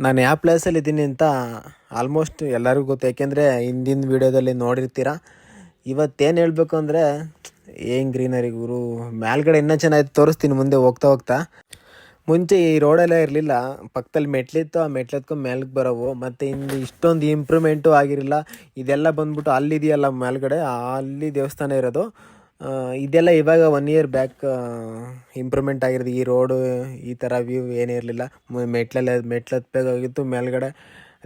ನಾನು ಯಾವ ಪ್ಲೇಸಲ್ಲಿ ಇದ್ದೀನಿ ಅಂತ ಆಲ್ಮೋಸ್ಟ್ ಎಲ್ಲರಿಗೂ ಗೊತ್ತು, ಯಾಕೆಂದರೆ ಹಿಂದಿನ ವೀಡಿಯೋದಲ್ಲಿ ನೋಡಿರ್ತೀರ. ಇವತ್ತೇನು ಹೇಳಬೇಕು ಅಂದರೆ ಏನು ಗ್ರೀನರಿ ಗುರು, ಮೇಲ್ಗಡೆ ಇನ್ನೂ ಚೆನ್ನಾಗಿ ತೋರಿಸ್ತೀನಿ ಮುಂದೆ ಹೋಗ್ತಾ ಹೋಗ್ತಾ. ಮುಂಚೆ ಈ ರೋಡೆಲ್ಲ ಇರಲಿಲ್ಲ, ಪಕ್ಕದಲ್ಲಿ ಮೆಟ್ಲಿತ್ತು, ಆ ಮೆಟ್ಲತ್ಕೊಂಡು ಮೇಲ್ಗೆ ಬರೋವು. ಮತ್ತು ಇನ್ನು ಇಷ್ಟೊಂದು ಇಂಪ್ರೂವ್ಮೆಂಟು ಆಗಿರಲಿಲ್ಲ. ಇದೆಲ್ಲ ಬಂದ್ಬಿಟ್ಟು ಅಲ್ಲಿದೆಯಲ್ಲ ಮೇಲ್ಗಡೆ, ಅಲ್ಲಿ ದೇವಸ್ಥಾನ ಇರೋದು. ಇದೆಲ್ಲ ಇವಾಗ 1 ಇಯರ್ ಬ್ಯಾಕ್ ಇಂಪ್ರೂವ್ಮೆಂಟ್ ಆಗಿರೋದು. ಈ ರೋಡು ಈ ಥರ ವ್ಯೂ ಏನಿರಲಿಲ್ಲ, ಮೆಟ್ಲತ್ಬೇಕಾಗಿತ್ತು. ಮೇಲ್ಗಡೆ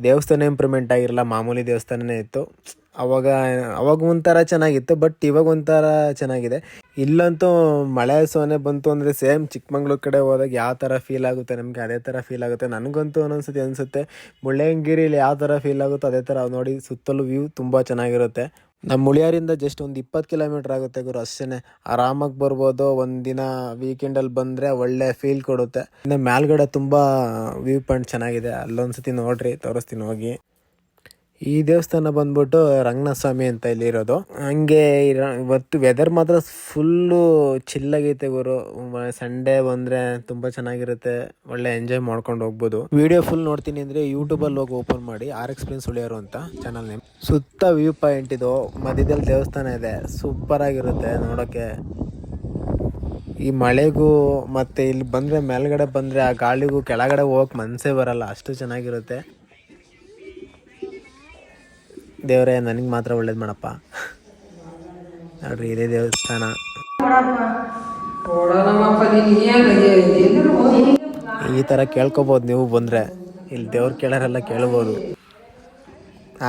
ದೇವಸ್ಥಾನ ಇಂಪ್ರೂವ್ಮೆಂಟ್ ಆಗಿರಲ್ಲ, ಮಾಮೂಲಿ ದೇವಸ್ಥಾನನೇ ಇತ್ತು. ಅವಾಗ ಒಂಥರ ಚೆನ್ನಾಗಿತ್ತು, ಬಟ್ ಇವಾಗ ಒಂಥರ ಚೆನ್ನಾಗಿದೆ. ಇಲ್ಲಂತೂ ಮಳೆ ಸೊನೆ ಬಂತು ಅಂದರೆ ಸೇಮ್ ಚಿಕ್ಕಮಂಗ್ಳೂರು ಕಡೆ ಹೋದಾಗ ಯಾವ ಥರ ಫೀಲ್ ಆಗುತ್ತೆ ನಮಗೆ, ಅದೇ ಥರ ಫೀಲ್ ಆಗುತ್ತೆ. ನನಗಂತೂ ಒಂದೊಂದ್ಸತಿ ಅನಿಸುತ್ತೆ ಮುಳ್ಳಯ್ಯನಗಿರಿಲಿ ಯಾವ ಥರ ಫೀಲ್ ಆಗುತ್ತೋ ಅದೇ ಥರ ನೋಡಿ. ಸುತ್ತಲೂ ವ್ಯೂ ತುಂಬ ಚೆನ್ನಾಗಿರುತ್ತೆ. ನಮ್ಮ ಮುಳಿಯಾರಿಂದ ಜಸ್ಟ್ ಒಂದು 20 ಕಿಲೋಮೀಟ್ರ್ ಆಗುತ್ತೆ ಗುರು, ಅಷ್ಟೇ. ಆರಾಮಾಗಿ ಬರ್ಬೋದು. ಒಂದಿನ ವೀಕೆಂಡಲ್ಲಿ ಬಂದರೆ ಒಳ್ಳೆ ಫೀಲ್ ಕೊಡುತ್ತೆ. ಇನ್ನು ಮೇಲ್ಗಡೆ ತುಂಬ ವ್ಯೂ ಪಾಯಿಂಟ್ ಚೆನ್ನಾಗಿದೆ, ಅಲ್ಲೊಂದ್ಸತಿ ನೋಡ್ರಿ, ತೋರಿಸ್ತೀನಿ ಹೋಗಿ. ಈ ದೇವಸ್ಥಾನ ಬಂದ್ಬಿಟ್ಟು ರಂಗನಾಥ ಸ್ವಾಮಿ ಅಂತ ಇಲ್ಲಿರೋದು. ಹಂಗೆ ಇವತ್ತು ವೆದರ್ ಮಾತ್ರ ಫುಲ್ಲು ಚಿಲ್ಲಾಗೈತೆ ಗುರು. ಸಂಡೇ ಬಂದರೆ ತುಂಬ ಚೆನ್ನಾಗಿರುತ್ತೆ, ಒಳ್ಳೆ ಎಂಜಾಯ್ ಮಾಡ್ಕೊಂಡು ಹೋಗ್ಬೋದು. ವಿಡಿಯೋ ಫುಲ್ ನೋಡ್ತೀನಿ ಅಂದರೆ ಯೂಟ್ಯೂಬಲ್ಲಿ ಹೋಗಿ ಓಪನ್ ಮಾಡಿ RX ಪ್ರಿನ್ಸ್ ಸುಳಿಯೋರು ಅಂತ ಚಾನಲ್ ನೇಮ್. ಸುತ್ತ ವ್ಯೂ ಪಾಯಿಂಟ್ ಇದು, ಮಧ್ಯದಲ್ಲಿ ದೇವಸ್ಥಾನ ಇದೆ, ಸೂಪರಾಗಿರುತ್ತೆ ನೋಡೋಕ್ಕೆ. ಈ ಮಳೆಗೂ ಮತ್ತು ಇಲ್ಲಿ ಬಂದರೆ ಮೇಲ್ಗಡೆ ಬಂದರೆ ಆ ಗಾಳಿಗೂ ಕೆಳಗಡೆ ಹೋಗಕ್ಕೆ ಮನಸ್ಸೇ ಬರಲ್ಲ, ಅಷ್ಟು ಚೆನ್ನಾಗಿರುತ್ತೆ. ದೇವರೇ ನನಗೆ ಮಾತ್ರ ಒಳ್ಳೇದು ಮಾಡಪ್ಪ. ನೋಡ್ರಿ ಇದೇ ದೇವಸ್ಥಾನ. ಈ ಥರ ಕೇಳ್ಕೊಬೋದು ನೀವು ಬಂದರೆ, ಇಲ್ಲಿ ದೇವ್ರು ಕೇಳೋರೆಲ್ಲ ಕೇಳ್ಬೋದು.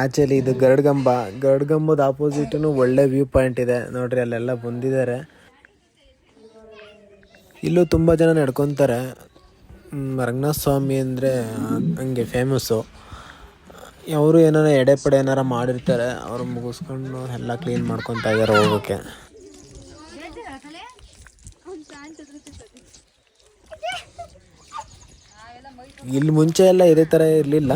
ಆ್ಯಕ್ಚುಲಿ ಇದು ಗರುಡ್ಗಂಬದ ಆಪೋಸಿಟೂ ಒಳ್ಳೆ ವ್ಯೂ ಪಾಯಿಂಟ್ ಇದೆ ನೋಡ್ರಿ, ಅಲ್ಲೆಲ್ಲ ಬಂದಿದ್ದಾರೆ. ಇಲ್ಲೂ ತುಂಬ ಜನ ನಡ್ಕೊತಾರೆ. ರಂಗನಾಥ ಸ್ವಾಮಿ ಅಂದರೆ ಹಂಗೆ ಫೇಮಸ್ಸು. ಅವರು ಏನಾರ ಎಡೆಪಡೆ ಏನಾರ ಮಾಡಿರ್ತಾರೆ, ಅವರು ಮುಗಿಸ್ಕೊಂಡು ಎಲ್ಲ ಕ್ಲೀನ್ ಮಾಡ್ಕೊತಾ ಇದ್ದಾರೆ ಹೋಗೋಕ್ಕೆ. ಇಲ್ಲಿ ಮುಂಚೆ ಎಲ್ಲ ಇದೇ ಥರ ಇರಲಿಲ್ಲ,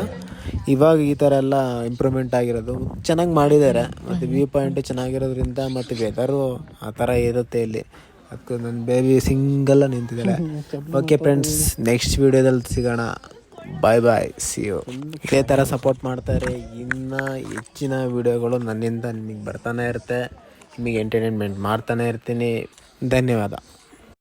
ಇವಾಗ ಈ ಥರ ಎಲ್ಲ ಇಂಪ್ರೂವ್ಮೆಂಟ್ ಆಗಿರೋದು ಚೆನ್ನಾಗಿ ಮಾಡಿದ್ದಾರೆ. ಮತ್ತು ವ್ಯೂ ಪಾಯಿಂಟು ಚೆನ್ನಾಗಿರೋದ್ರಿಂದ, ಮತ್ತು ವೆದರು ಆ ಥರ ಇರುತ್ತೆ ಇಲ್ಲಿ. ಅದಕ್ಕೆ ನನ್ನ ಬೇಬಿ ಸಿಂಗಲ್ಲ ನಿಂತಿದ್ದಾಳೆ. ಓಕೆ ಫ್ರೆಂಡ್ಸ್, ನೆಕ್ಸ್ಟ್ ವೀಡಿಯೋದಲ್ಲಿ ಸಿಗೋಣ. Bye see you. ಇದೇ ಥರ ಸಪೋರ್ಟ್ ಮಾಡ್ತಾರೆ. ಇನ್ನೂ ಹೆಚ್ಚಿನ ವೀಡಿಯೋಗಳು ನನ್ನಿಂದ ನಿಮಗೆ ಬರ್ತಾನೆ ಇರುತ್ತೆ, ನಿಮಗೆ ಎಂಟರ್ಟೈನ್ಮೆಂಟ್ ಮಾಡ್ತಾನೆ ಇರ್ತೀನಿ. ಧನ್ಯವಾದ.